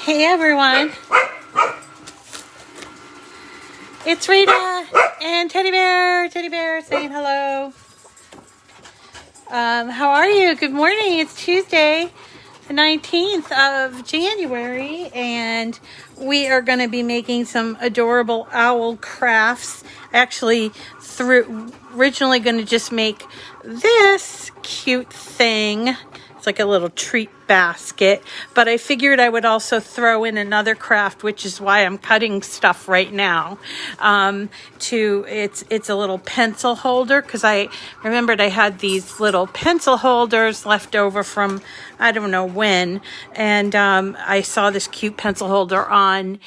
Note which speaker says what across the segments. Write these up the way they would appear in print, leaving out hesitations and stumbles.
Speaker 1: Hey everyone, it's Rita and Teddy Bear saying hello. How are you? Good morning. It's Tuesday, the 19th of January, and we are going to be making some adorable owl crafts. Actually, originally going to just make this cute thing. It's like a little treat basket, but I figured I would also throw in another craft, which is why I'm cutting stuff right now. It's a little pencil holder, because I remembered I had these little pencil holders left over from I don't know when, and I saw this cute pencil holder on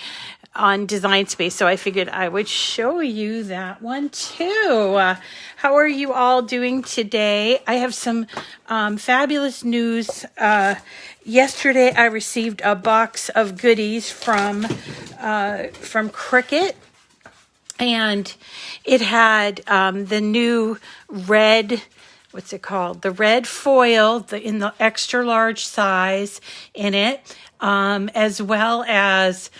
Speaker 1: Design Space, so I figured I would show you that one too. How are you all doing today? I have some fabulous news. Yesterday I received a box of goodies from Cricut, and it had the new red, what's it called? The red foil in the extra large size in it, as well as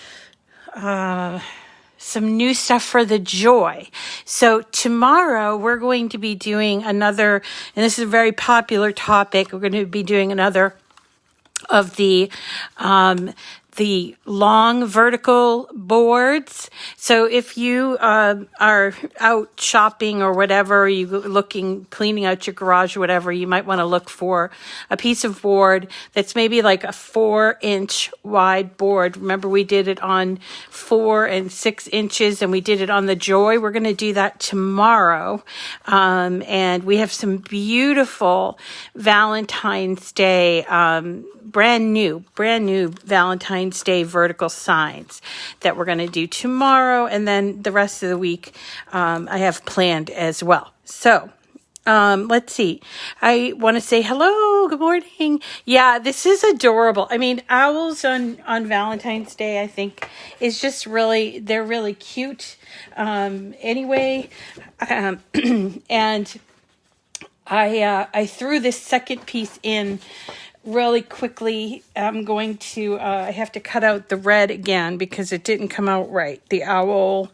Speaker 1: some new stuff for the Joy. So tomorrow we're going to be doing another, and this is a very popular topic, we're going to be doing another of the long vertical boards. So if you are out shopping or whatever, cleaning out your garage or whatever, you might want to look for a piece of board that's maybe like a 4-inch wide board. Remember, we did it on 4 and 6 inches, and we did it on the Joy. We're going to do that tomorrow. And we have some beautiful Valentine's Day, brand new Valentine's Day vertical signs that we're going to do tomorrow, and then the rest of the week I have planned as well. So let's see. I want to say hello, good morning. Yeah, this is adorable. I mean, owls on Valentine's Day, I think, is just they're really cute. Anyway, and I threw this second piece in really quickly. I'm going to, I have to cut out the red again because it didn't come out right. The owl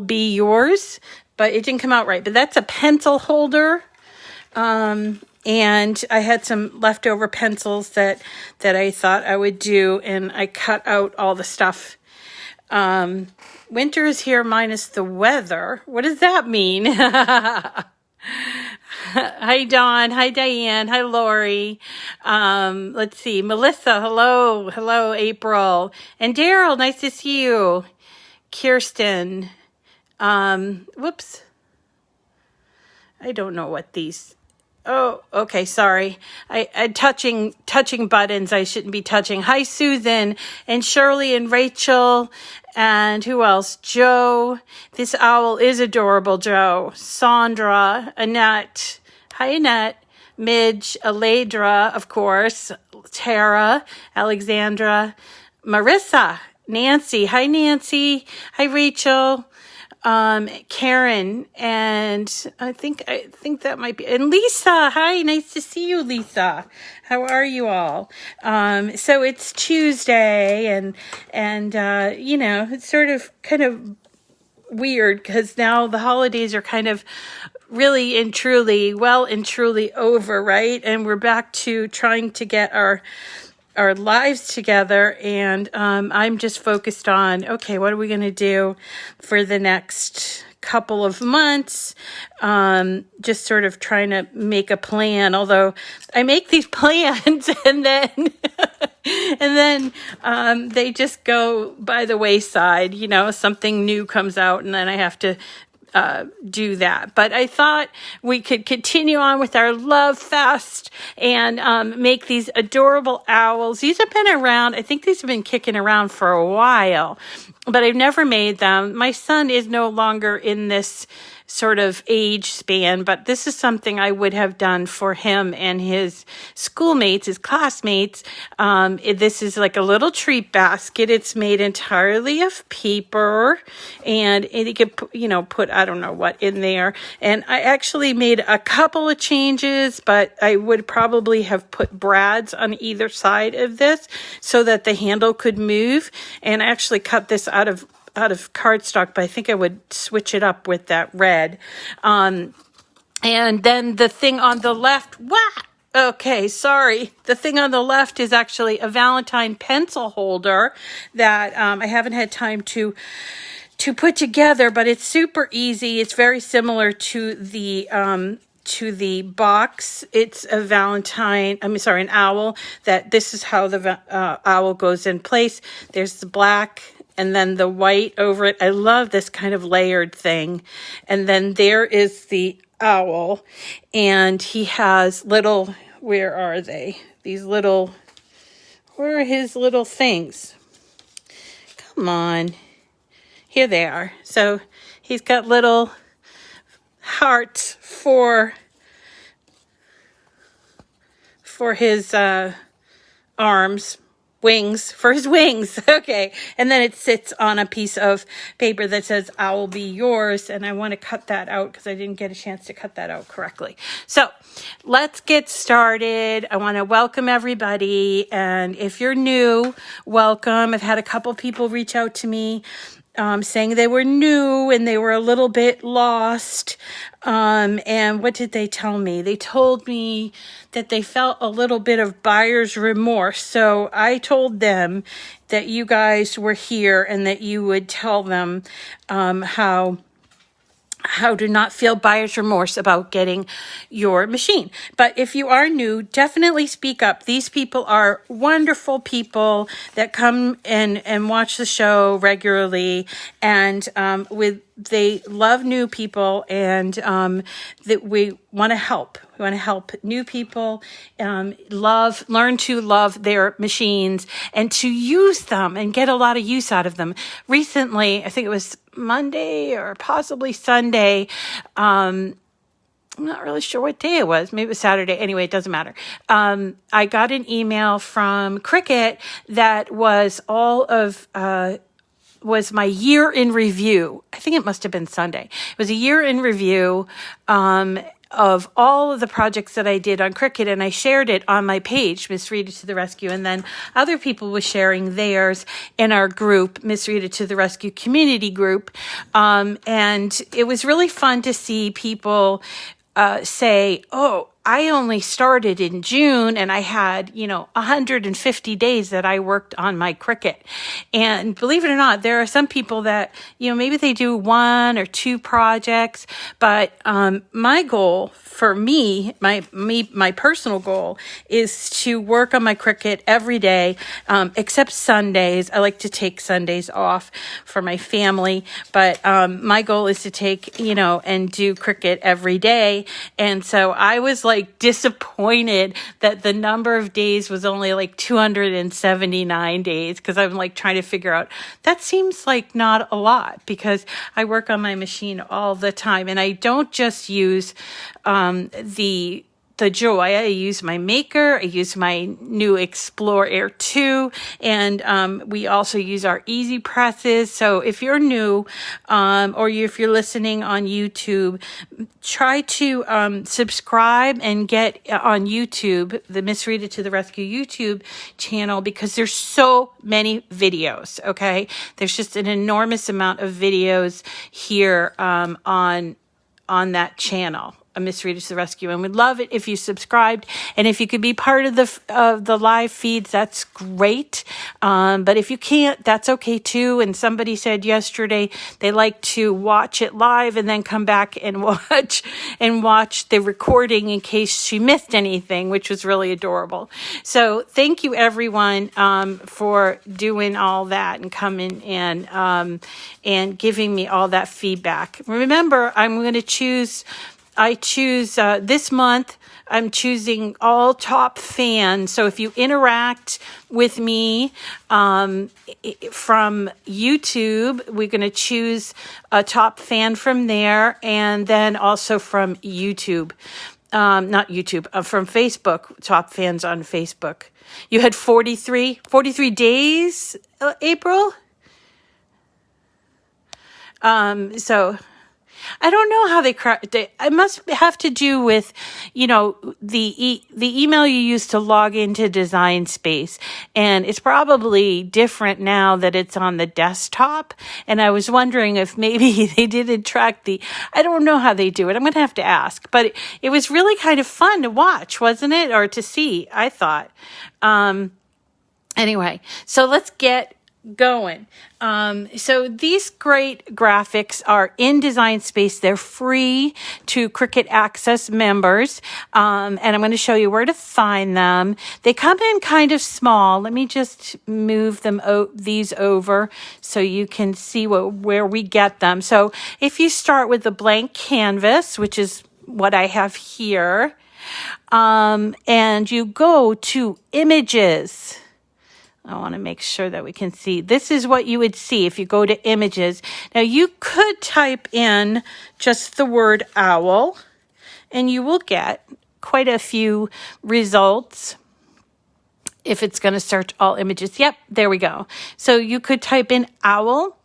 Speaker 1: be yours, but it didn't come out right. But that's a pencil holder. And I had some leftover pencils that I thought I would do, and I cut out all the stuff. Winter is here minus the weather. What does that mean? Hi, Dawn. Hi, Diane. Hi, Lori. Let's see. Melissa, hello. Hello, April. And Daryl, nice to see you. Kirsten. Whoops. I don't know what these... Oh, okay, sorry. I touching buttons I shouldn't be touching. Hi, Susan and Shirley and Rachel, and who else? Joe. This owl is adorable, Joe. Sandra, Annette. Hi, Annette. Midge, Aledra, of course. Tara, Alexandra, Marissa, Nancy. Hi, Nancy. Hi, Rachel. Karen, and I think that might be, and Lisa. Hi, nice to see you, Lisa. How are you all? So it's Tuesday, and it's sort of kind of weird because now the holidays are kind of really and truly over, right? And we're back to trying to get our lives together, and I'm just focused on, okay, what are we going to do for the next couple of months? Just sort of trying to make a plan, although I make these plans and then they just go by the wayside. Something new comes out, and then I have to do that. But I thought we could continue on with our love fest and make these adorable owls. These have been around. I think these have been kicking around for a while, but I've never made them. My son is no longer in this sort of age span, but this is something I would have done for him and his schoolmates, his classmates. This is like a little treat basket. It's made entirely of paper, and you could, put, I don't know what in there. And I actually made a couple of changes, but I would probably have put brads on either side of this so that the handle could move. And I actually cut this out of cardstock, but I think I would switch it up with that red. And then the thing on the left, okay, sorry. The thing on the left is actually a Valentine pencil holder that I haven't had time to put together, but it's super easy. It's very similar to the box. It's a Valentine, an owl. This is how the owl goes in place. There's the black and then the white over it. I love this kind of layered thing. And then there is the owl, and he has little, where are they? Where are his little things? Come on. Here they are. So he's got little hearts for his arms, for his wings. Okay. And then it sits on a piece of paper that says, I will be yours. And I want to cut that out because I didn't get a chance to cut that out correctly. So let's get started. I want to welcome everybody. And if you're new, welcome. I've had a couple people reach out to me saying they were new and they were a little bit lost. And what did they tell me? They told me that they felt a little bit of buyer's remorse. So I told them that you guys were here and that you would tell them how to not feel buyer's remorse about getting your machine. But if you are new, definitely speak up. These people are wonderful people that come and watch the show regularly, and they love new people, and that we want to help. We want to help new people learn to love their machines and to use them and get a lot of use out of them. Recently, I think it was Monday or possibly Sunday. I'm not really sure what day it was. Maybe it was Saturday. Anyway, it doesn't matter. I got an email from Cricut that was was my year in review. I think it must have been Sunday. It was a year in review of all of the projects that I did on Cricut, and I shared it on my page, Miss Rita to the Rescue, and then other people were sharing theirs in our group, Miss Rita to the Rescue community group, and it was really fun to see people say, oh, I only started in June and I had, 150 days that I worked on my Cricut. And believe it or not, there are some people that, maybe they do 1 or 2 projects, but my goal for me, my personal goal is to work on my Cricut every day, except Sundays. I like to take Sundays off for my family, but my goal is to take, and do Cricut every day. And so I was disappointed that the number of days was only 279 days, because I'm trying to figure out, that seems like not a lot, because I work on my machine all the time, and I don't just use the Joy. I use my Maker. I use my new Explore Air 2, and we also use our EasyPresses. So if you're new, or if you're listening on YouTube, try to subscribe and get on YouTube, the Miss Rita to the Rescue YouTube channel, because there's so many videos, okay? There's just an enormous amount of videos here on that channel, Miss Rita to the Rescue, and we'd love it if you subscribed, and if you could be part of the live feeds, that's great. But if you can't, that's okay too. And somebody said yesterday they like to watch it live and then come back and watch the recording in case she missed anything, which was really adorable. So thank you everyone for doing all that and coming and giving me all that feedback. Remember, I choose this month I'm choosing all top fans. So if you interact with me from YouTube, we're going to choose a top fan from there, and then also from YouTube. Not YouTube, from Facebook, top fans on Facebook. You had 43 days, April? So I don't know how it must have to do with, the email you use to log into Design Space. And it's probably different now that it's on the desktop. And I was wondering if maybe they didn't track I don't know how they do it. I'm going to have to ask. But it was really kind of fun to watch, wasn't it? Or to see, I thought. Anyway, so let's get going. So these great graphics are in Design Space. They're free to Cricut Access members. And I'm going to show you where to find them. They come in kind of small. Let me just move these over so you can see where we get them. So if you start with the blank canvas, which is what I have here, and you go to Images. I want to make sure that we can see. This is what you would see if you go to Images. Now, you could type in just the word owl, and you will get quite a few results if it's going to search all images. Yep, there we go. So you could type in owl,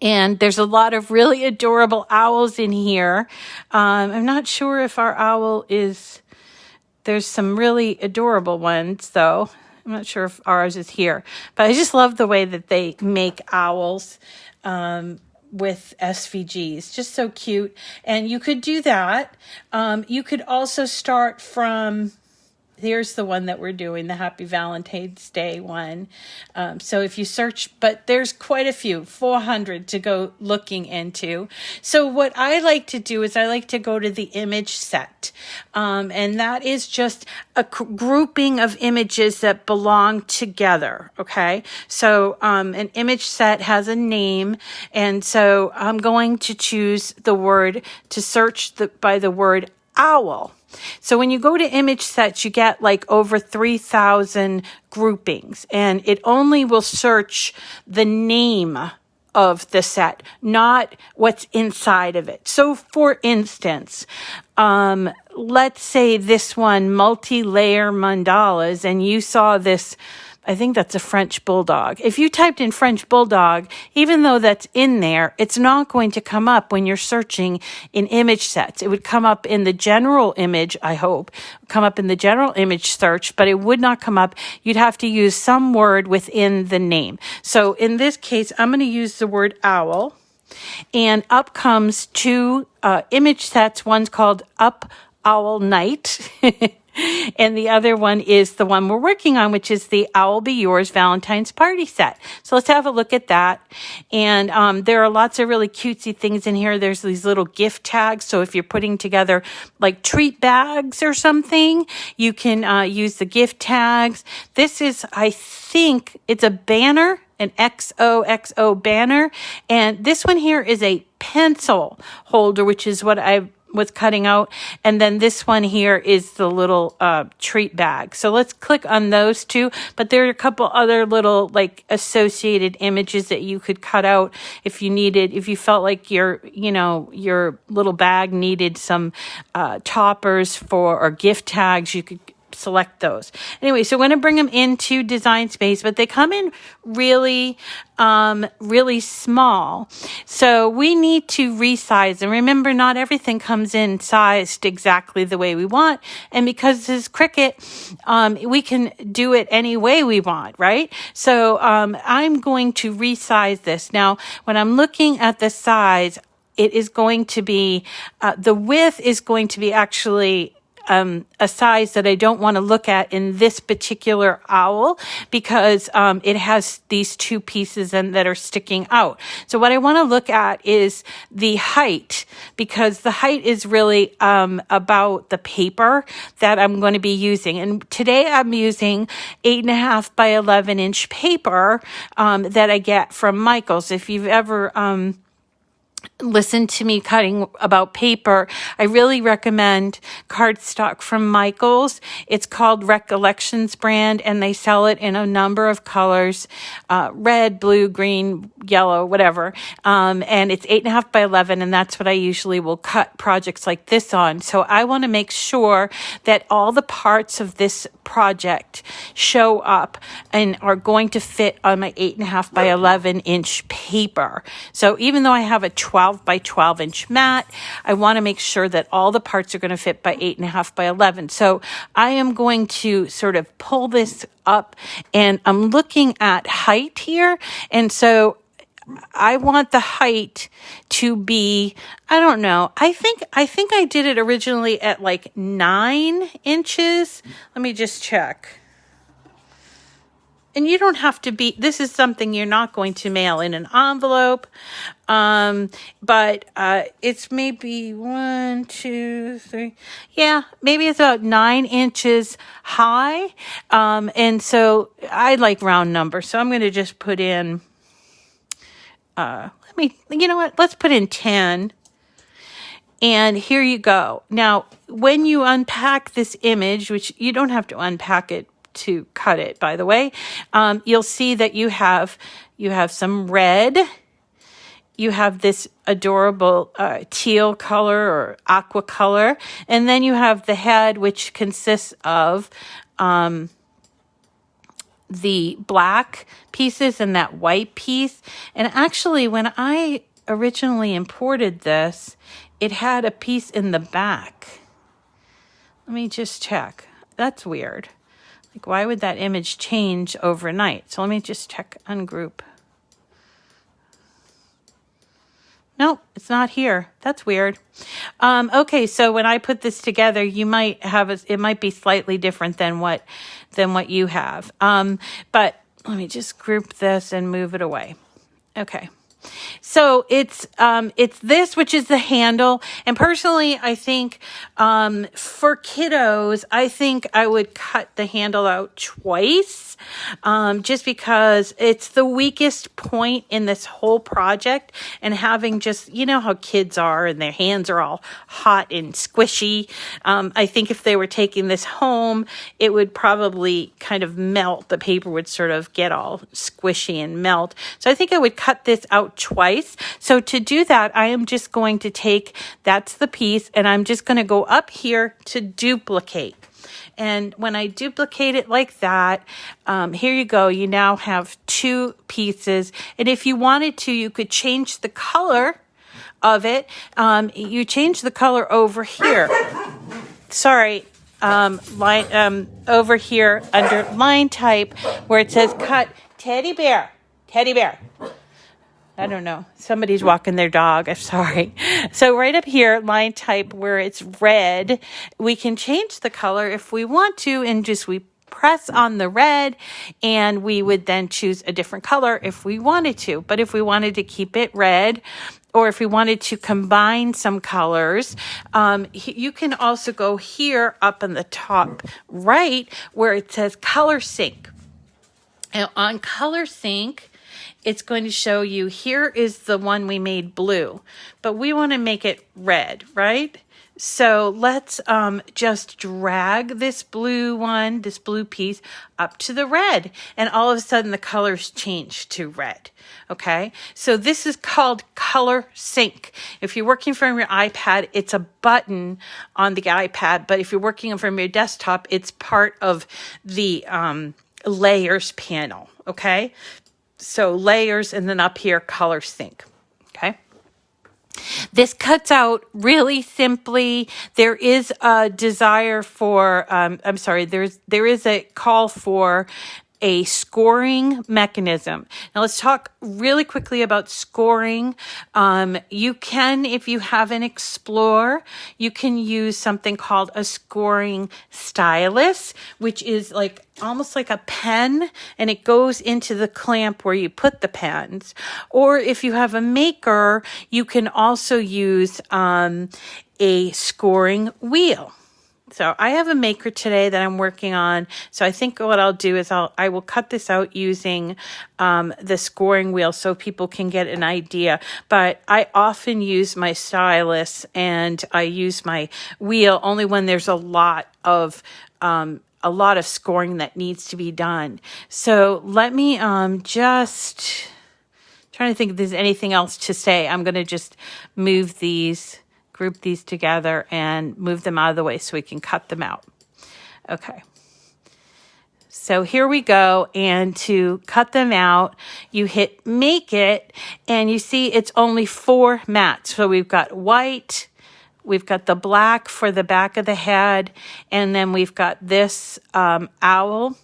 Speaker 1: and there's a lot of really adorable owls in here. I'm not sure if our owl is... There's some really adorable ones, though. I'm not sure if ours is here, but I just love the way that they make owls with SVGs. Just so cute. And you could do that. You could also start from... Here's the one that we're doing, the Happy Valentine's Day one. So if you search, but there's quite a few, 400 to go looking into. So what I like to do is I like to go to the image set. And that is just a grouping of images that belong together, okay? So an image set has a name, and so I'm going to choose the word to search by the word owl. So when you go to image sets, you get like over 3,000 groupings, and it only will search the name of the set, not what's inside of it. So for instance, let's say this one, multi-layer mandalas, and you saw this, I think that's a French bulldog. If you typed in French bulldog, even though that's in there, it's not going to come up when you're searching in image sets. It would come up in the general image, I hope, come up in the general image search, but it would not come up. You'd have to use some word within the name. So in this case, I'm going to use the word owl, and up comes two image sets. One's called Up Owl Night. And the other one is the one we're working on, which is the Owl Be Yours Valentine's Party set. So let's have a look at that. And there are lots of really cutesy things in here. There's these little gift tags. So if you're putting together like treat bags or something, you can use the gift tags. This is, I think, it's a banner, an XOXO banner. And this one here is a pencil holder, which is what I was cutting out, and then this one here is the little treat bag. So let's click on those two, but there are a couple other little like associated images that you could cut out if you felt like your little bag needed some toppers or gift tags. You could select those. Anyway, so I'm going to bring them into Design Space, but they come in really small. So we need to resize. And remember, not everything comes in sized exactly the way we want. And because this is Cricut, we can do it any way we want, right? So I'm going to resize this. Now, when I'm looking at the size, it is going to be, the width is going to be actually a size that I don't want to look at in this particular owl because it has these two pieces that are sticking out. So what I want to look at is the height, because the height is really about the paper that I'm going to be using. And today I'm using 8.5 by 11 inch paper that I get from Michael's. If you've ever listen to me cutting about paper, I really recommend cardstock from Michaels. It's called Recollections brand, and they sell it in a number of colors, red, blue, green, yellow, whatever. And it's 8.5 by 11, and that's what I usually will cut projects like this on. So I want to make sure that all the parts of this project show up and are going to fit on my 8.5 by 11 inch paper. So even though I have a 12 by 12 inch mat, I want to make sure that all the parts are going to fit by 8.5 by 11. So I am going to sort of pull this up, and I'm looking at height here. And so I want the height to be, I don't know, I think I did it originally at like 9 inches. Let me just check. And you don't have to be, this is something you're not going to mail in an envelope. But it's maybe 1, 2, 3. Yeah, maybe it's about 9 inches high. And so I like round numbers. So I'm going to just put in, you know what? Let's put in 10. And here you go. Now, when you unpack this image, which you don't have to unpack it to cut it, by the way, you'll see that you have some red. You have this adorable teal color or aqua color. And then you have the head, which consists of the black pieces and that white piece. And actually, when I originally imported this, it had a piece in the back. Let me just check. That's weird. Like, why would that image change overnight? So let me just check ungroup. Nope, it's not here. That's weird. Okay, so when I put this together, you might have it might be slightly different than what you have. But let me just group this and move it away. Okay. So it's this, which is the handle. And personally, I think for kiddos, I think I would cut the handle out twice, just because it's the weakest point in this whole project. And having just, you know how kids are and their hands are all hot and squishy. I think if they were taking this home, it would probably kind of melt. The paper would sort of get all squishy and melt. So I think I would cut this out twice. So to do that, I am just going to take, that's the piece, and I'm just going to go up here to duplicate. And when I duplicate it like that, here you go. You now have 2 pieces. And if you wanted to, you could change the color of it. You change the color over here. Sorry. Over here under line type where it says cut teddy bear. I don't know. Somebody's walking their dog. I'm sorry. So right up here, line type where it's red, we can change the color if we want to, and just we press on the red, and we would then choose a different color if we wanted to. But if we wanted to keep it red, or if we wanted to combine some colors, you can also go here up in the top right where it says Color Sync. And on Color Sync, it's going to show you, here is the one we made blue, but we want to make it red, right? So let's just drag this blue piece up to the red, and all of a sudden the colors change to red. Okay, so this is called Color Sync. If you're working from your iPad, it's a button on the iPad, but if you're working from your desktop, it's part of the layers panel. Okay. So layers, and then up here, Color Sync. Okay. This cuts out really simply. There is a desire for, there is a call for a scoring mechanism. Now let's talk really quickly about scoring. You can, if you have an Explorer, you can use something called a scoring stylus, which is like almost like a pen, and it goes into the clamp where you put the pens. Or if you have a Maker, you can also use a scoring wheel. So I have a maker today that I'm working on. So I think what I'll do is I will cut this out using the scoring wheel so people can get an idea. But I often use my stylus and I use my wheel only when there's a lot of scoring that needs to be done. So let me just trying to think if there's anything else to say. I'm going to just move these, group these together and move them out of the way so we can cut them out. Okay. So here we go. And to cut them out, you hit make it and you see it's only 4 mats. So we've got white, we've got the black for the back of the head, and then we've got this owl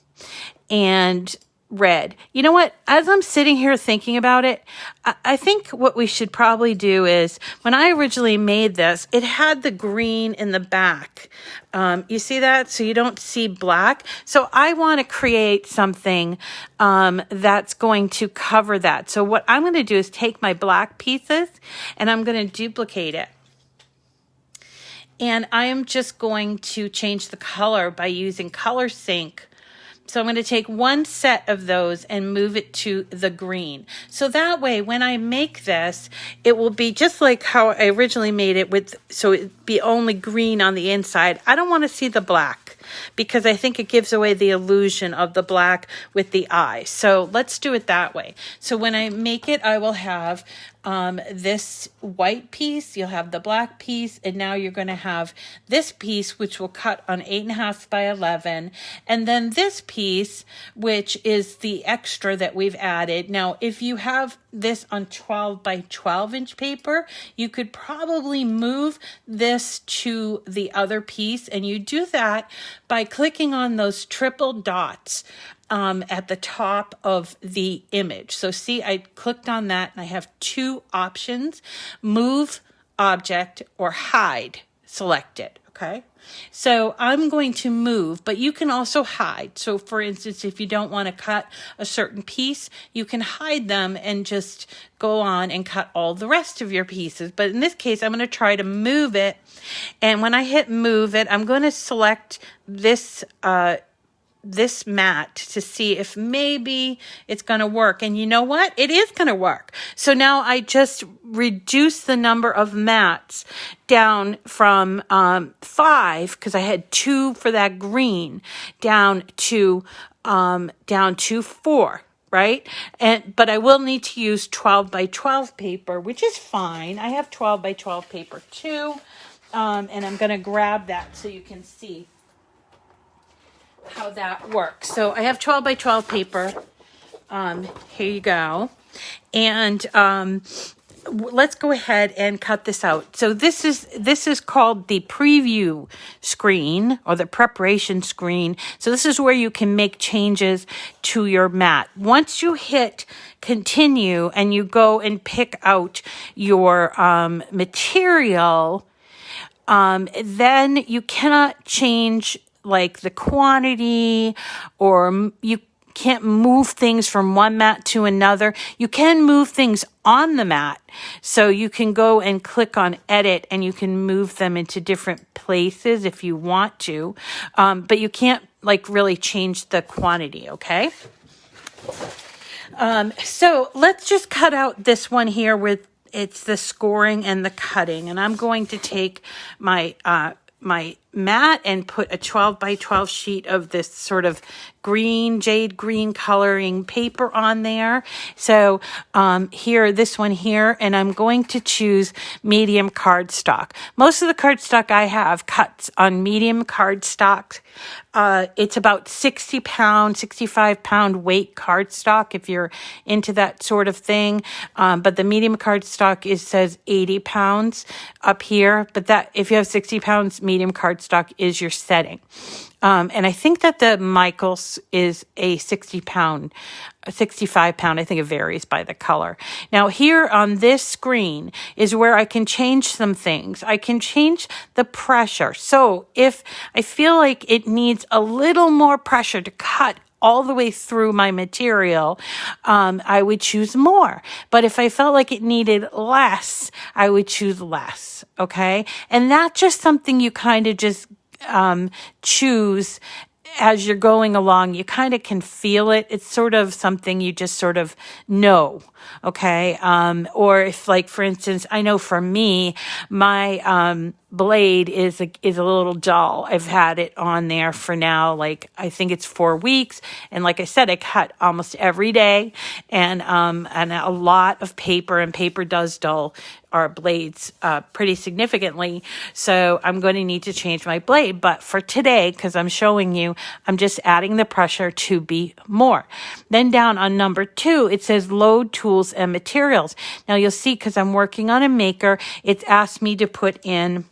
Speaker 1: and red. You know what? As I'm sitting here thinking about it, I think what we should probably do is, when I originally made this, it had the green in the back. You see that? So you don't see black. So I want to create something that's going to cover that. So what I'm going to do is take my black pieces and I'm going to duplicate it. And I am just going to change the color by using Color Sync. So I'm going to take one set of those and move it to the green. So that way, when I make this, it will be just like how I originally made it with, so it'd be only green on the inside. I don't want to see the black because I think it gives away the illusion of the black with the eye. So let's do it that way. So when I make it, I will have this white piece, you'll have the black piece, and now you're going to have this piece, which will cut on 8.5 by 11, and then this piece, which is the extra that we've added. Now, if you have this on 12 by 12 inch paper, you could probably move this to the other piece, and you do that by clicking on those triple dots at the top of the image. So see, I clicked on that and I have 2 options: move object or hide selected. Okay. So I'm going to move, but you can also hide. So for instance, if you don't want to cut a certain piece, you can hide them and just go on and cut all the rest of your pieces. But in this case, I'm going to try to move it. And when I hit move it, I'm going to select this mat to see if maybe it's going to work. And you know what? It is going to work. So now I just reduce the number of mats down from 5, because I had 2 for that green, down to 4. Right? But I will need to use 12 by 12 paper, which is fine. I have 12 by 12 paper too. And I'm going to grab that so you can see how that works. So I have 12 by 12 paper. Here you go. And let's go ahead and cut this out. So this is called the preview screen or the preparation screen. So this is where you can make changes to your mat. Once you hit continue and you go and pick out your material, then you cannot change like the quantity, or you can't move things from one mat to another. You can move things on the mat. So you can go and click on edit and you can move them into different places if you want to. But you can't like really change the quantity, okay? So let's just cut out this one here with it's the scoring and the cutting. And I'm going to take my my mat and put a 12 by 12 sheet of this sort of green, jade green coloring paper on there. So here, this one here, and I'm going to choose medium cardstock. Most of the cardstock I have cuts on medium cardstock. It's about 60 pound, 65 pound weight cardstock if you're into that sort of thing. But the medium cardstock says 80 pounds up here. But that if you have 60 pounds, medium cardstock is your setting. And I think that the Michaels is a 65 pound. I think it varies by the color. Now here on this screen is where I can change some things. I can change the pressure. So if I feel like it needs a little more pressure to cut all the way through my material, I would choose more. But if I felt like it needed less, I would choose less. Okay. And that's just something you kind of just choose as you're going along. You kind of can feel it. It's sort of something you just sort of know. Okay. Or if, like, for instance, I know for me, my, blade is a little dull. I've had it on there for now, like, I think it's 4 weeks. And like I said, I cut almost every day, and a lot of paper, and paper does dull our blades pretty significantly. So I'm going to need to change my blade. But for today, because I'm showing you, I'm just adding the pressure to be more. Then down on number 2, it says load tools and materials. Now you'll see, because I'm working on a maker, it's asked me to put in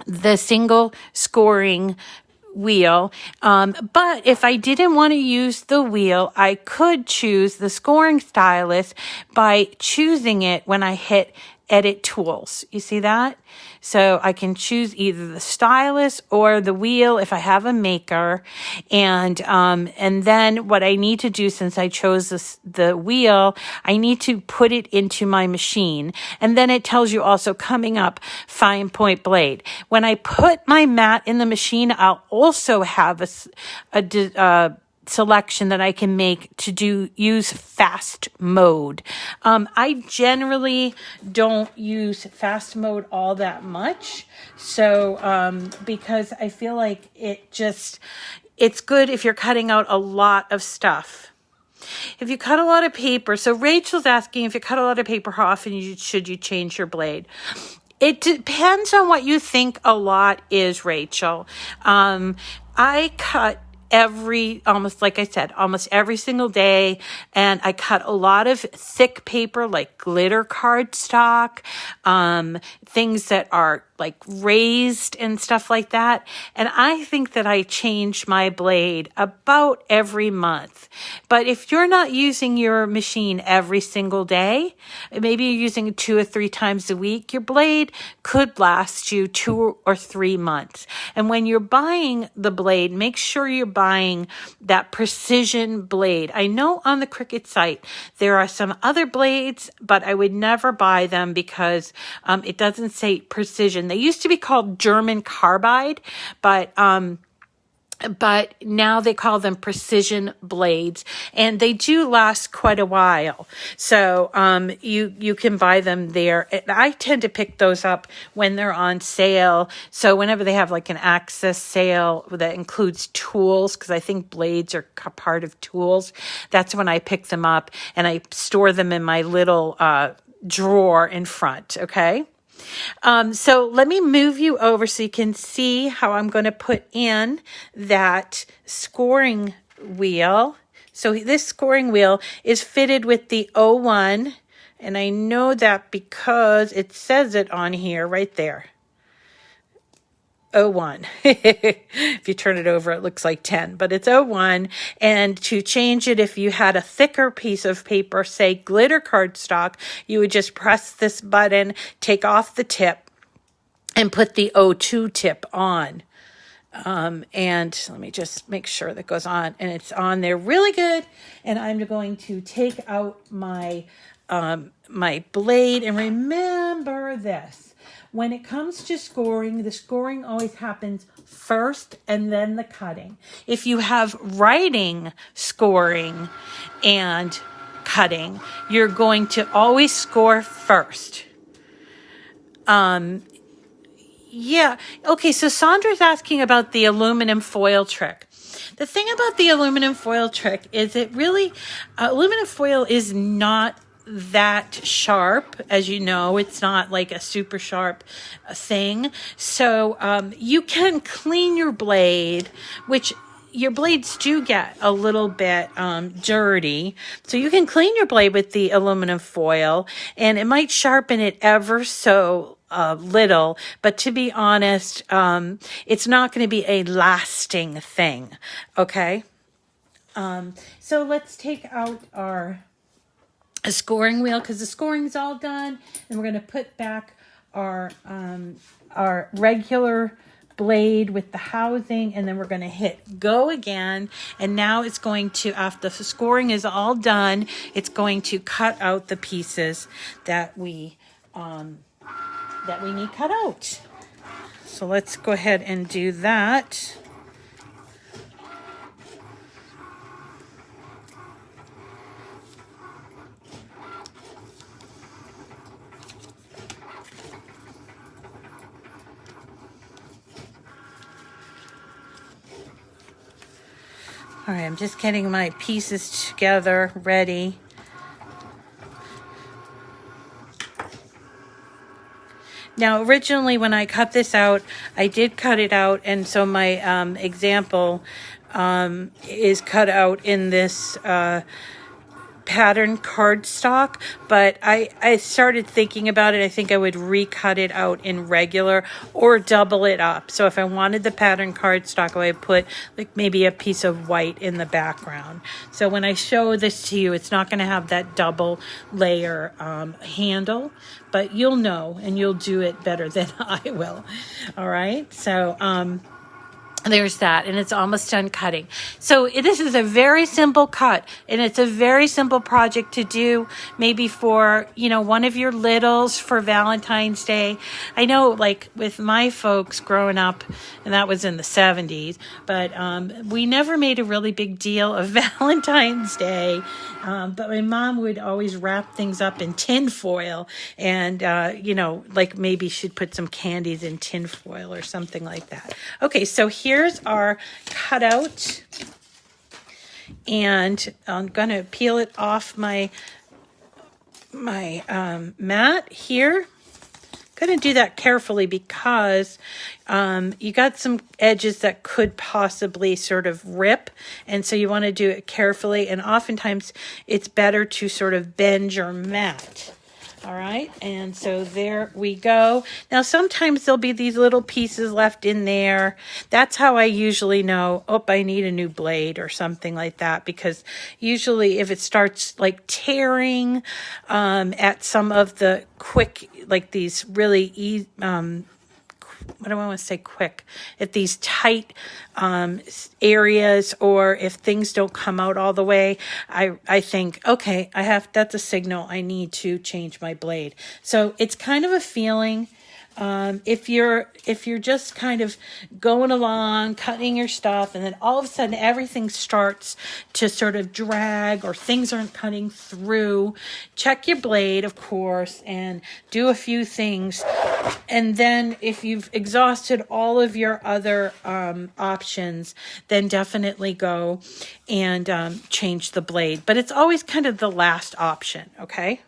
Speaker 1: the single scoring wheel. But if I didn't want to use the wheel, I could choose the scoring stylus by choosing it when I hit edit tools. You see that? So I can choose either the stylus or the wheel if I have a maker. And then what I need to do, since I chose the wheel, I need to put it into my machine. And then it tells you also coming up fine point blade. When I put my mat in the machine, I'll also have a selection that I can make to use fast mode. I generally don't use fast mode all that much. So, because I feel like it's good if you're cutting out a lot of stuff. If you cut a lot of paper, so Rachel's asking, if you cut a lot of paper, how often should you change your blade? It depends on what you think a lot is, Rachel. I cut almost every single day. And I cut a lot of thick paper, like glitter cardstock, things that are like raised and stuff like that. And I think that I change my blade about every month. But if you're not using your machine every single day, maybe you're using it 2 or 3 times a week, your blade could last you 2 or 3 months. And when you're buying the blade, make sure you're buying that precision blade. I know on the Cricut site, there are some other blades, but I would never buy them because it doesn't say precision. They used to be called German carbide, but now they call them precision blades, and they do last quite a while. So you can buy them there. And I tend to pick those up when they're on sale. So whenever they have like an access sale that includes tools, because I think blades are part of tools, that's when I pick them up, and I store them in my little drawer in front. Okay. So let me move you over so you can see how I'm going to put in that scoring wheel. So this scoring wheel is fitted with the 01, and I know that because it says it on here right there. 01. If you turn it over, it looks like 10, but it's 01. And to change it, if you had a thicker piece of paper, say glitter cardstock, you would just press this button, take off the tip, and put the 02 tip on. And let me just make sure that goes on, and it's on there really good. And I'm going to take out my my blade, and remember this. When it comes to scoring, the scoring always happens first and then the cutting. If you have writing, scoring, and cutting, you're going to always score first. Yeah. Okay, so Sandra's asking about the aluminum foil trick. The thing about the aluminum foil trick is aluminum foil is not that sharp. As you know, it's not like a super sharp thing. So you can clean your blade, which your blades do get a little bit dirty. So you can clean your blade with the aluminum foil, and it might sharpen it ever so little, but to be honest, it's not going to be a lasting thing. Okay. So let's take out our scoring wheel, because the scoring is all done, and we're going to put back our regular blade with the housing, and then we're going to hit go again. And now it's going to, after the scoring is all done, it's going to cut out the pieces that we need cut out. So So let's go ahead and do that. All right, I'm just getting my pieces together, ready. Now, originally when I cut this out, I did cut it out, and so my example is cut out in this pattern cardstock, but I started thinking about it. I think I would recut it out in regular or double it up. So if I wanted the pattern cardstock, I would put like maybe a piece of white in the background. So when I show this to you, it's not going to have that double layer handle, but you'll know and you'll do it better than I will. All right. So, there's that, and it's almost done cutting. So this is a very simple cut, and it's a very simple project to do, maybe for, you know, one of your littles for Valentine's Day. I know, like, with my folks growing up, and that was in the 70s, but we never made a really big deal of Valentine's Day, but my mom would always wrap things up in tin foil, and, you know, like maybe she'd put some candies in tin foil or something like that. Okay, so here's our cutout, and I'm gonna peel it off my mat here. Gonna do that carefully because you got some edges that could possibly sort of rip, and so you want to do it carefully, and oftentimes it's better to sort of bend your mat. All right, and so there we go. Now, sometimes there'll be these little pieces left in there. That's how I usually know, oh, I need a new blade or something like that, because usually if it starts like tearing at some of the quick, like these really what do I want to say, quick, at these tight areas, or if things don't come out all the way, I think, okay, that's a signal I need to change my blade. So it's kind of a feeling. If you're just kind of going along, cutting your stuff, and then all of a sudden everything starts to sort of drag, or things aren't cutting through, check your blade, of course, and do a few things. And then if you've exhausted all of your other options, then definitely go and change the blade. But it's always kind of the last option, okay?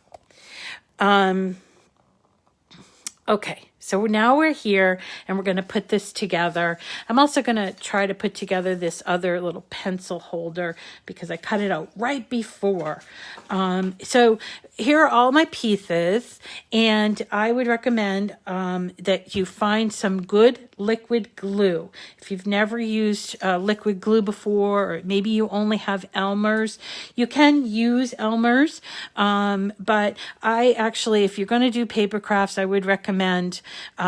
Speaker 1: Okay, so now we're here, and we're going to put this together. I'm also going to try to put together this other little pencil holder because I cut it out right before. So here are all my pieces, and I would recommend that you find some good liquid glue. If you've never used liquid glue before, or maybe you only have Elmer's, you can use Elmer's, but I actually, if you're going to do paper crafts, I would recommend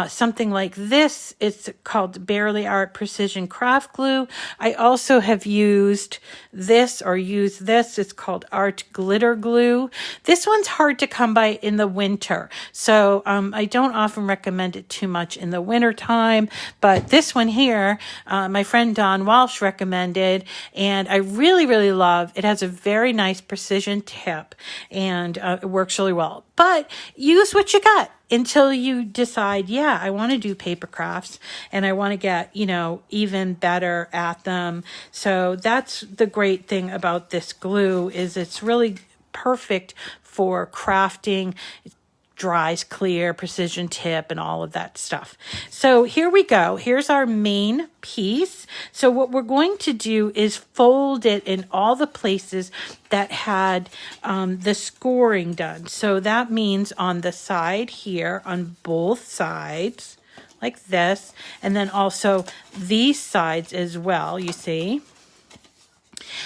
Speaker 1: something like this. It's called Barely Art Precision Craft Glue. I also have used this, or used this. It's called Art Glitter Glue. This one's hard to come by in the winter, so I don't often recommend it too much in the winter time. But this one here, my friend Don Walsh recommended, and I really, really love. It has a very nice precision tip, and it works really well. But use what you got until you decide, yeah, I want to do paper crafts, and I want to get, you know, even better at them. So that's the great thing about this glue, is it's really perfect for crafting. It dries clear, precision tip, and all of that stuff. So here we go. Here's our main piece. So what we're going to do is fold it in all the places that had the scoring done. So that means on the side here, on both sides, like this, and then also these sides as well, you see.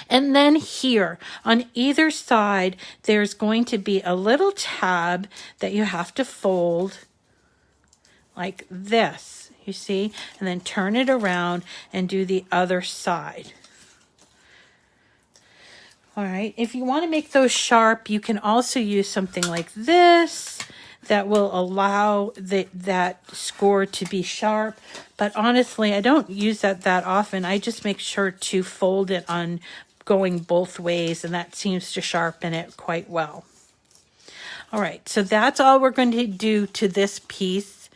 Speaker 1: And then here on either side, there's going to be a little tab that you have to fold like this, you see, and then turn it around and do the other side. All right, if you want to make those sharp, you can also use something like this. that will allow that score to be sharp. But honestly, I don't use that often. I just make sure to fold it on going both ways, and that seems to sharpen it quite well. All right, so that's all we're going to do to this piece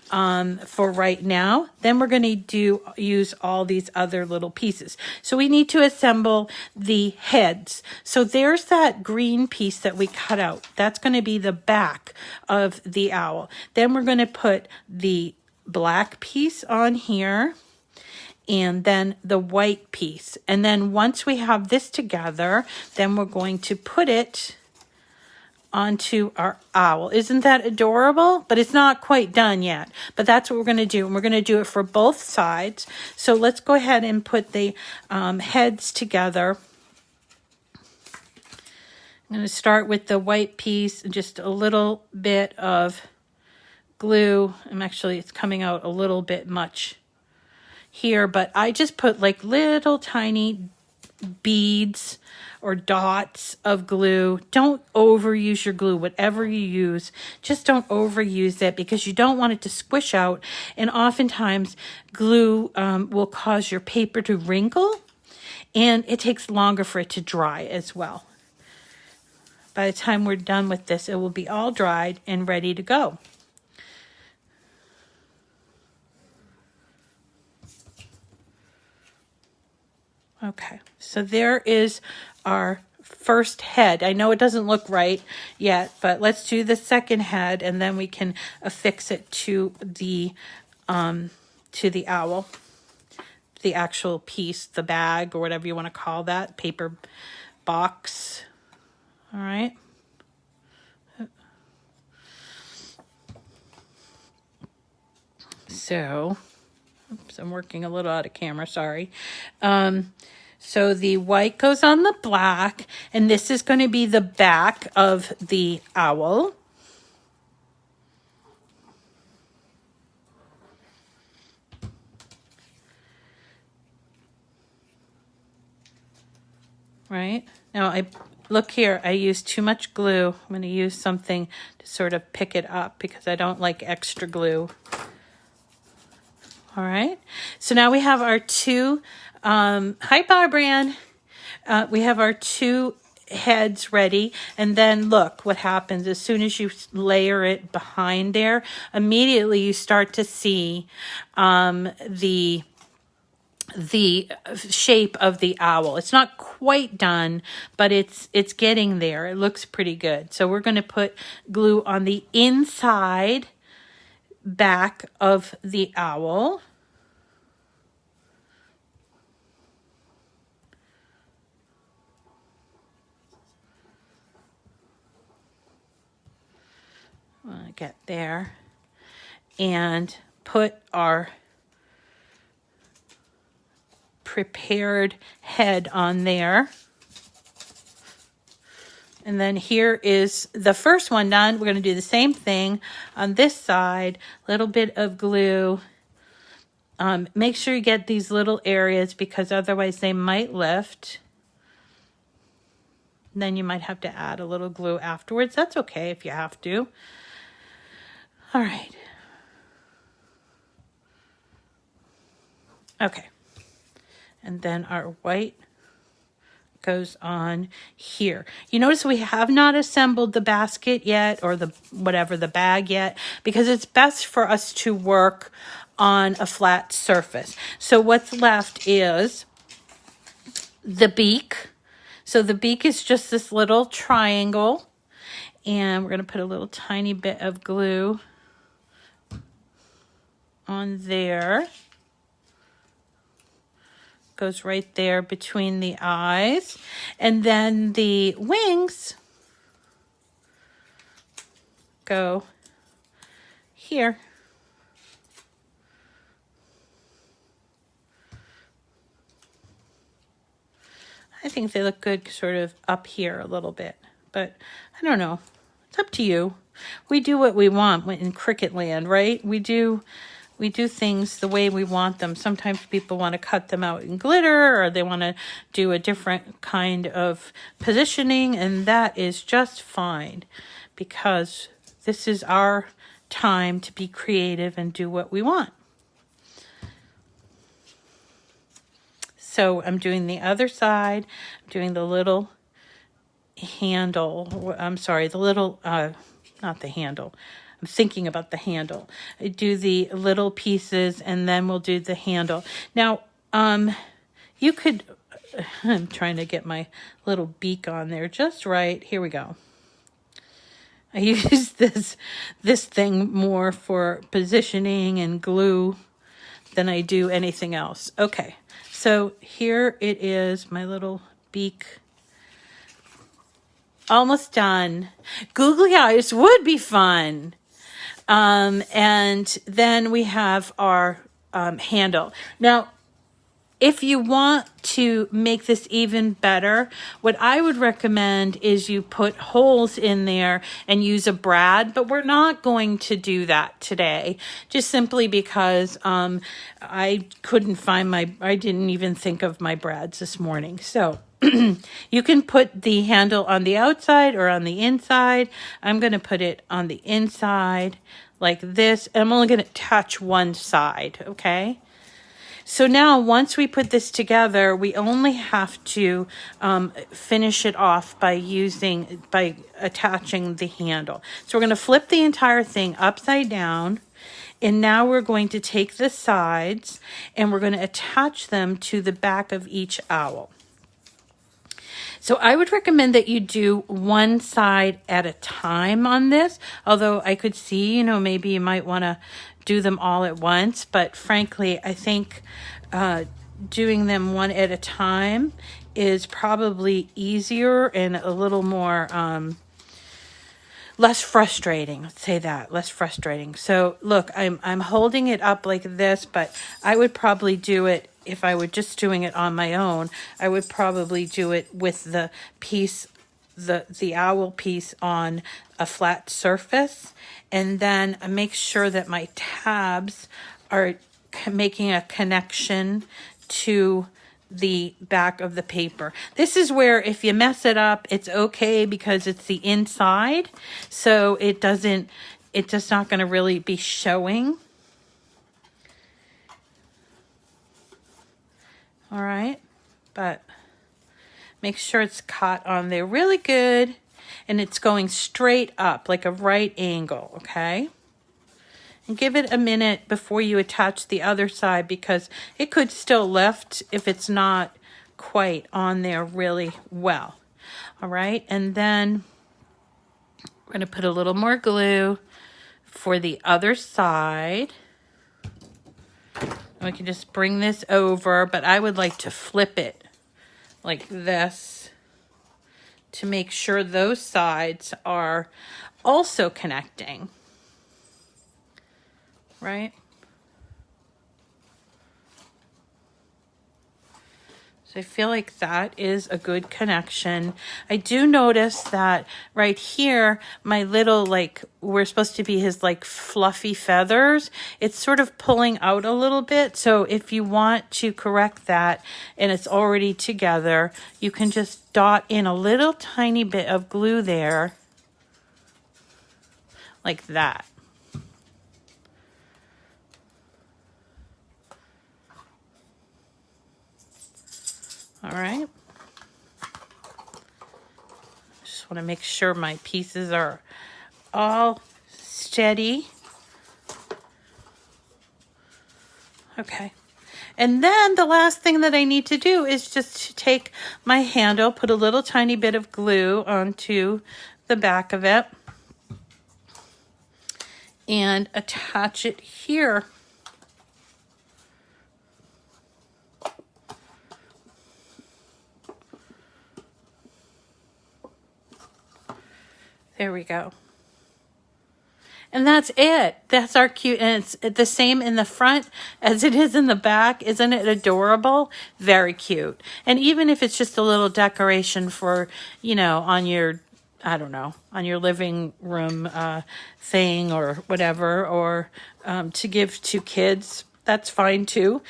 Speaker 1: for right now. Then we're going to use all these other little pieces. So we need to assemble the heads. So there's that green piece that we cut out. That's going to be the back of the owl. Then we're going to put the black piece on here, and then the white piece. And then once we have this together, then we're going to put it onto our owl. Isn't that adorable? But it's not quite done yet. But that's what we're going to do. And we're going to do it for both sides. So let's go ahead and put the heads together. I'm going to start with the white piece and just a little bit of glue. It's coming out a little bit much here, but I just put like little tiny beads or dots of glue. Don't overuse your glue. Whatever you use, just don't overuse it, because you don't want it to squish out, and oftentimes glue will cause your paper to wrinkle, and it takes longer for it to dry as well. By the time we're done with this, it will be all dried and ready to go. Okay, so there is our first head. I know it doesn't look right yet, but let's do the second head, and then we can affix it to the owl, the actual piece, the bag, or whatever you want to call that, paper box. All right. So, oops, I'm working a little out of camera, sorry. So the white goes on the black, and this is going to be the back of the owl. Right? Now, look here, I used too much glue. I'm going to use something to sort of pick it up because I don't like extra glue. All right, so now we have our two, hi Barbran, we have our two heads ready, and then look what happens as soon as you layer it behind there. Immediately you start to see the shape of the owl. It's not quite done, but it's getting there. It looks pretty good. So we're going to put glue on the inside back of the owl. Get there and put our prepared head on there. And then here is the first one done. We're going to do the same thing on this side. Little bit of glue. Make sure you get these little areas because otherwise they might lift. And then you might have to add a little glue afterwards. That's okay if you have to. All right. Okay. And then our white goes on here. You notice we have not assembled the basket yet, or the bag yet, because it's best for us to work on a flat surface. So what's left is the beak. So the beak is just this little triangle, and we're going to put a little tiny bit of glue on there. Goes right there between the eyes. And then the wings go here. I think they look good sort of up here a little bit, but I don't know. It's up to you. We do what we want in Cricut land, right? We do things the way we want them. Sometimes people want to cut them out in glitter, or they want to do a different kind of positioning, and that is just fine because this is our time to be creative and do what we want. So I'm doing the other side. I'm doing the little handle. I'm sorry, the little, not the handle. I'm thinking about the handle. I do the little pieces and then we'll do the handle. Now, you could, I'm trying to get my little beak on there just right. Here we go. I use this thing more for positioning and glue than I do anything else. Okay, so here it is, my little beak. Almost done. Googly eyes would be fun. And then we have our handle. Now, if you want to make this even better, what I would recommend is you put holes in there and use a brad, but we're not going to do that today, just simply because I couldn't find I didn't even think of my brads this morning. So you can put the handle on the outside or on the inside. I'm going to put it on the inside like this. I'm only going to touch one side, okay? So now once we put this together, we only have to finish it off by attaching the handle. So we're going to flip the entire thing upside down. And now we're going to take the sides and we're going to attach them to the back of each owl. So I would recommend that you do one side at a time on this, although I could see, maybe you might want to do them all at once, but frankly, I think doing them one at a time is probably easier and a little more, less frustrating. Let's say that, less frustrating. So look, I'm holding it up like this, but I would probably do it, if I were just doing it on my own, I would probably do it with the piece, the owl piece on a flat surface, and then make sure that my tabs are making a connection to the back of the paper. This is where if you mess it up, it's okay because it's the inside, so it's just not going to really be showing. All right, but make sure it's caught on there really good and it's going straight up like a right angle, okay? And give it a minute before you attach the other side because it could still lift if it's not quite on there really well. All right, and then we're going to put a little more glue for the other side. We can just bring this over, but I would like to flip it like this to make sure those sides are also connecting, right? So I feel like that is a good connection. I do notice that right here, my little, we're supposed to be his fluffy feathers. It's sort of pulling out a little bit. So if you want to correct that and it's already together, you can just dot in a little tiny bit of glue there like that. All right. Just want to make sure my pieces are all steady. Okay. And then the last thing that I need to do is just to take my handle, put a little tiny bit of glue onto the back of it, and attach it here. There we go. And that's it. That's our cute, and it's the same in the front as it is in the back. Isn't it adorable? Very cute. And even if it's just a little decoration for, on your, I don't know, on your living room thing or whatever, or to give to kids, that's fine too.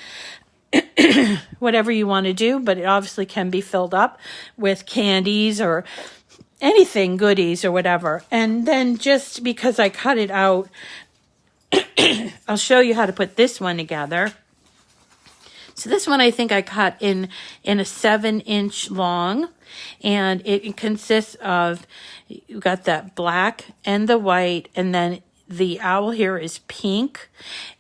Speaker 1: Whatever you want to do, but it obviously can be filled up with candies or anything, goodies or whatever. And then just because I cut it out, I'll show you how to put this one together. So this one I think I cut in a 7-inch long, and it consists of, you got that black and the white, and then the owl here is pink,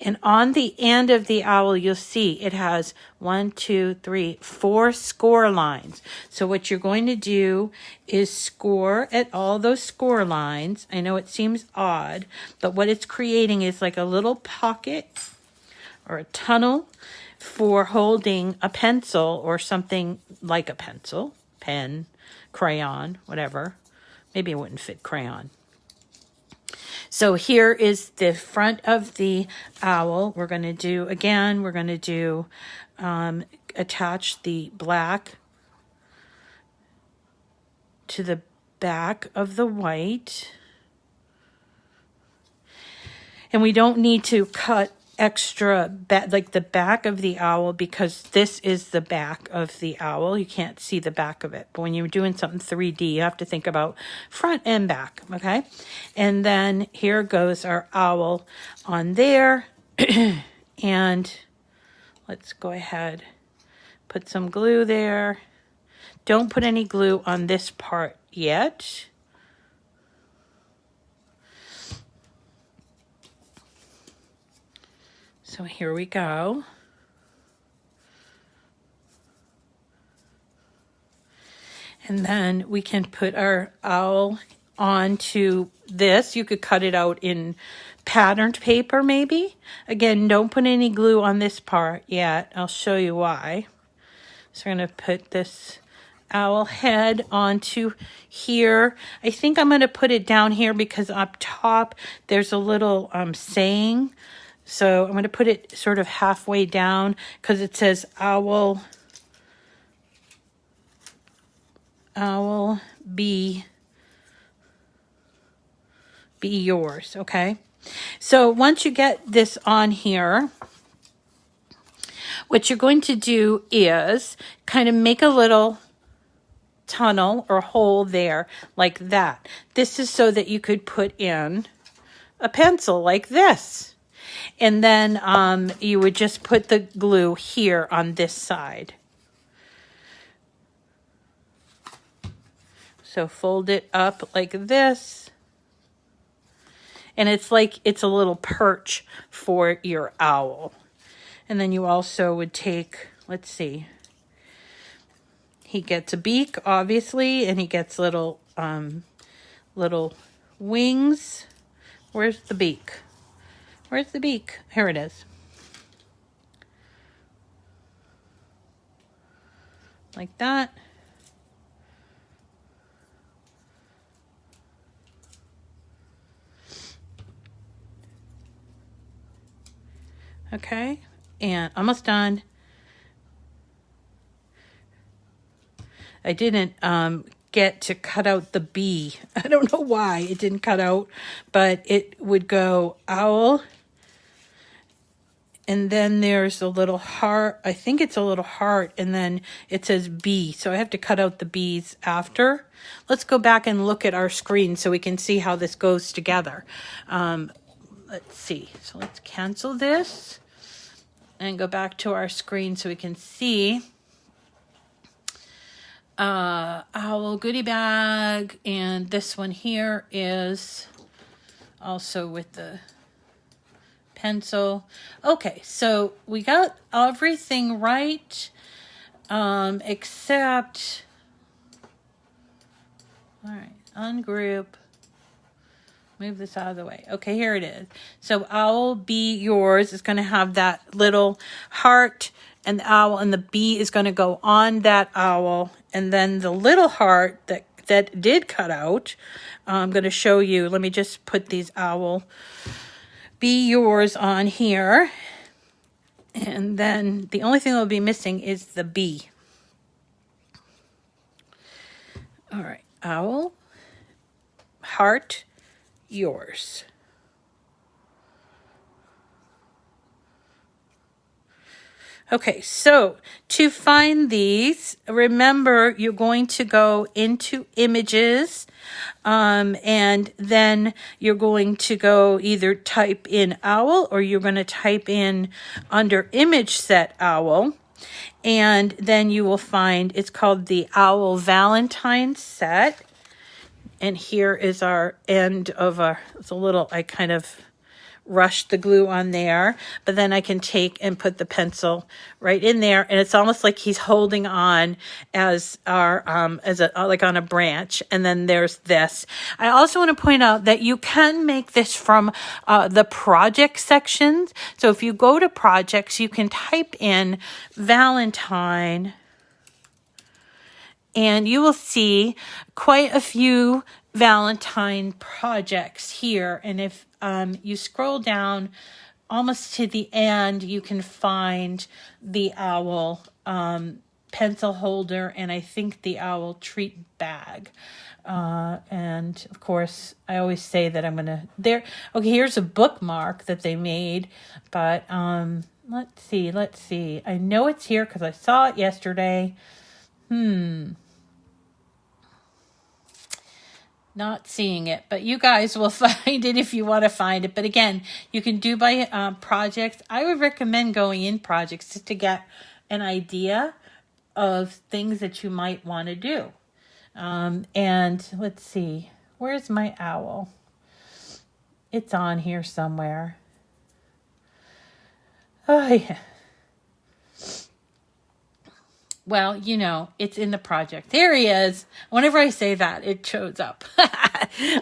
Speaker 1: and on the end of the owl you'll see it has 1, 2, 3, 4 score lines. So what you're going to do is score at all those score lines. I know it seems odd, but what it's creating is like a little pocket or a tunnel for holding a pencil or something like a pencil, pen, crayon, whatever. Maybe it wouldn't fit crayon. So here is the front of the owl. We're going to do, again, we're going to do, attach the black to the back of the white. And we don't need to cut extra, like the back of the owl, because this is the back of the owl. You can't see the back of it. But when you're doing something 3D, you have to think about front and back, okay? And then here goes our owl on there. And let's go ahead, put some glue there. Don't put any glue on this part yet. So here we go. And then we can put our owl onto this. You could cut it out in patterned paper maybe. Again, don't put any glue on this part yet. I'll show you why. So I'm going to put this owl head onto here. I think I'm going to put it down here because up top there's a little saying. So I'm going to put it sort of halfway down because it says owl be yours, okay? So once you get this on here, what you're going to do is kind of make a little tunnel or hole there like that. This is so that you could put in a pencil like this. And then you would just put the glue here on this side. So fold it up like this. And it's like it's a little perch for your owl. And then you also would take, let's see, he gets a beak, obviously, and he gets little wings. Where's the beak? Where's the beak? Here it is. Like that. Okay, and almost done. I didn't get to cut out the bee. I don't know why it didn't cut out, but it would go owl. And then there's a little heart. I think it's a little heart. And then it says bee. So I have to cut out the bees after. Let's go back and look at our screen so we can see how this goes together. Let's see. So let's cancel this and go back to our screen so we can see. Owl goodie bag. And this one here is also with the pencil. Okay, so we got everything right, except, all right, ungroup, move this out of the way. Okay, here it is. So owl be yours is going to have that little heart and the owl, and the bee is going to go on that owl, and then the little heart that did cut out, I'm going to show you. Let me just put these owl be yours on here, and then the only thing that will be missing is the bee. All right, owl, heart, yours. Okay, so to find these, remember you're going to go into images, and then you're going to go either type in owl or you're going to type in under image set owl. And then you will find it's called the Owl Valentine set. And here is our end of it's a little, I kind of rushed the glue on there, but then I can take and put the pencil right in there, and it's almost like he's holding on as like on a branch. And then there's this. I also want to point out that you can make this from the project sections. So if you go to projects, you can type in Valentine, and you will see quite a few Valentine projects here. And if you scroll down almost to the end, you can find the owl pencil holder, and I think the owl treat bag. And of course, I always say that I'm gonna okay, here's a bookmark that they made, but let's see. I know it's here because I saw it yesterday. Not seeing it, but you guys will find it if you want to find it. But again, you can do by projects. I would recommend going in projects just to get an idea of things that you might want to do. And let's see, where's my owl? It's on here somewhere. Oh, yeah. Well, you know, it's in the project. There he is. Whenever I say that, it shows up.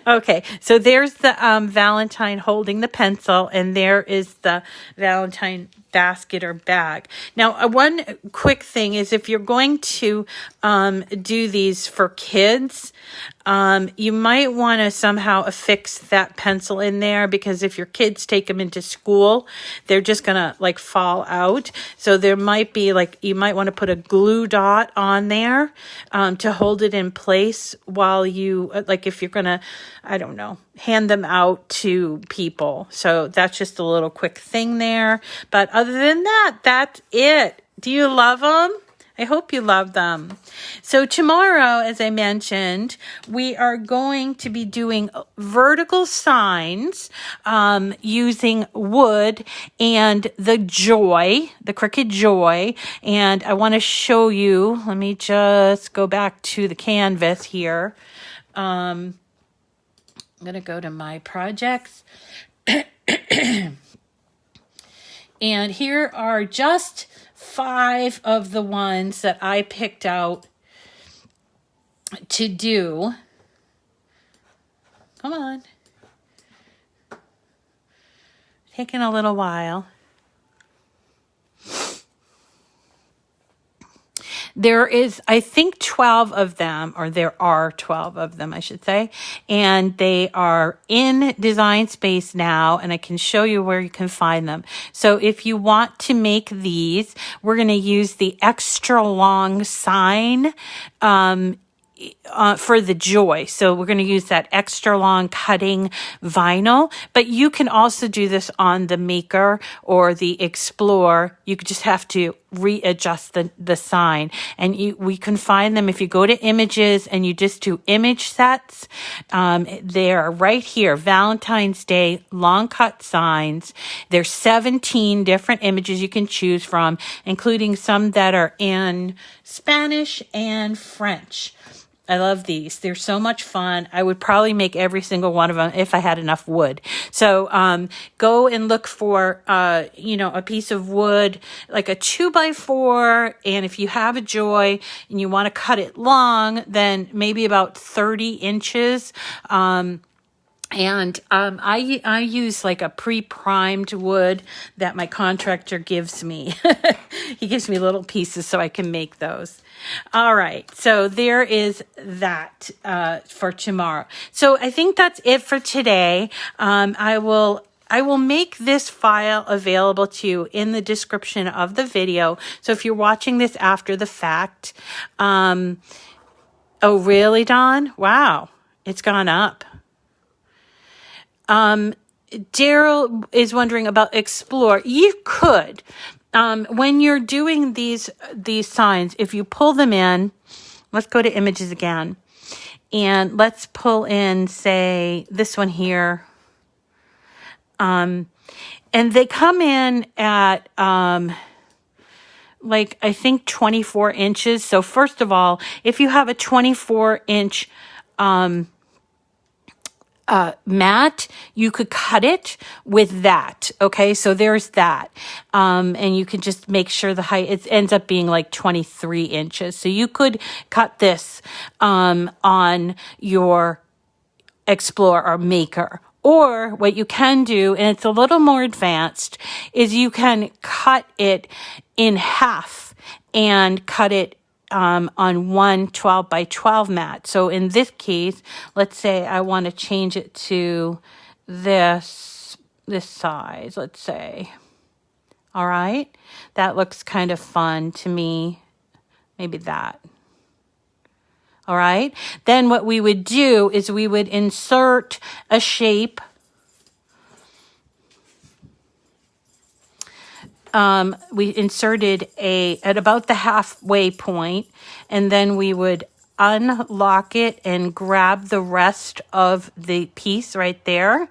Speaker 1: Okay, so there's the Valentine holding the pencil, and there is the Valentine basket or bag. Now, one quick thing is if you're going to do these for kids, you might want to somehow affix that pencil in there, because if your kids take them into school, they're just going to like fall out. So there might be like, you might want to put a glue dot on there to hold it in place while you, like if you're going to, I don't know, hand them out to people. So that's just a little quick thing there. But other than that, that's it. Do you love them? I hope you love them. So tomorrow, as I mentioned, we are going to be doing vertical signs using wood and the Cricut Joy. And I want to show you, let me just go back to the canvas here. I'm going to go to my projects. And here are just 5 of the ones that I picked out to do. Come on. Taking a little while. There is, I think, 12 of them, or there are 12 of them, I should say, and they are in Design Space now, and I can show you where you can find them. So if you want to make these, we're going to use the extra long sign for the Joy. So we're going to use that extra long cutting vinyl, but you can also do this on the Maker or the Explore. You just have to readjust the sign, and we can find them if you go to images and you just do image sets. They're right here, Valentine's Day long cut signs. There's 17 different images you can choose from, including some that are in Spanish and French. I love these. They're so much fun. I would probably make every single one of them if I had enough wood. So go and look for, a piece of wood, like a 2x4. And if you have a Joy and you want to cut it long, then maybe about 30 inches. And I use like a pre-primed wood that my contractor gives me. He gives me little pieces so I can make those. All right, so there is that for tomorrow. So I think that's it for today. I will make this file available to you in the description of the video. So if you're watching this after the fact, oh really, Dawn? Wow, it's gone up. Daryl is wondering about Explore. You could. when you're doing these signs, if you pull them in, let's go to images again. And let's pull in, say, this one here. And they come in at, like, I think 24 inches. So first of all, if you have a 24-inch mat, you could cut it with that. Okay, so there's that. And you can just make sure the height, it ends up being like 23 inches. So you could cut this on your Explore or Maker. Or what you can do, and it's a little more advanced, is you can cut it in half and cut it on one 12 by 12 mat. So in this case, let's say I want to change it to this size, let's say. All right, that looks kind of fun to me. Maybe that. All right, then what we would do is we would insert a shape. We inserted at about the halfway point, and then we would unlock it and grab the rest of the piece right there.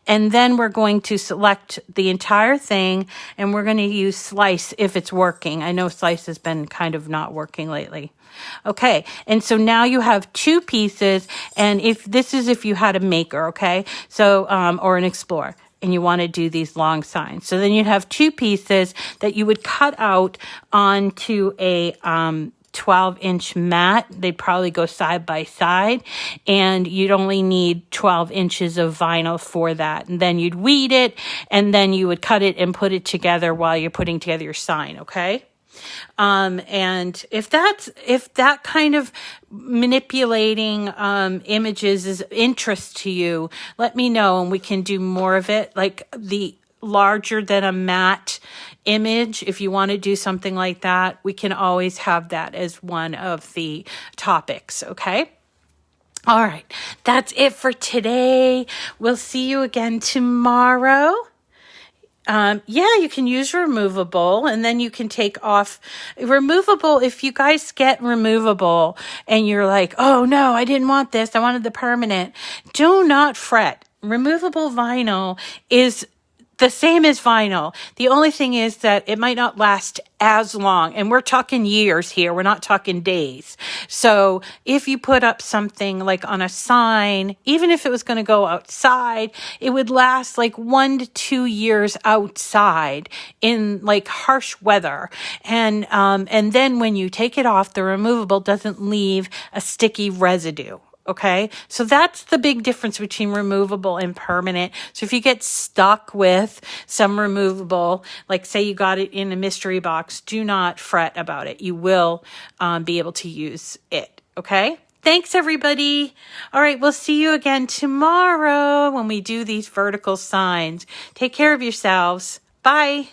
Speaker 1: And then we're going to select the entire thing, and we're going to use slice if it's working. I know slice has been kind of not working lately. Okay, and so now you have two pieces, and if you had a Maker, okay, so or an Explorer, and you want to do these long signs. So then you'd have two pieces that you would cut out onto a 12-inch mat. They'd probably go side by side, and you'd only need 12 inches of vinyl for that. And then you'd weed it, and then you would cut it and put it together while you're putting together your sign, okay? And if that kind of manipulating images is of interest to you, let me know and we can do more of it, like the larger than a mat image. If you want to do something like that, we can always have that as one of the topics, okay? All right, that's it for today. We'll see you again tomorrow. Yeah, you can use removable, and then you can take off removable. If you guys get removable and you're like, oh no, I didn't want this, I wanted the permanent, do not fret. Removable vinyl is the same as vinyl. The only thing is that it might not last as long. And we're talking years here. We're not talking days. So if you put up something like on a sign, even if it was going to go outside, it would last like 1 to 2 years outside in like harsh weather. And then when you take it off, the removable doesn't leave a sticky residue. Okay, so that's the big difference between removable and permanent. So if you get stuck with some removable, like say you got it in a mystery box, do not fret about it. You will be able to use it. Okay, thanks everybody. All right, we'll see you again tomorrow when we do these vertical signs. Take care of yourselves. Bye.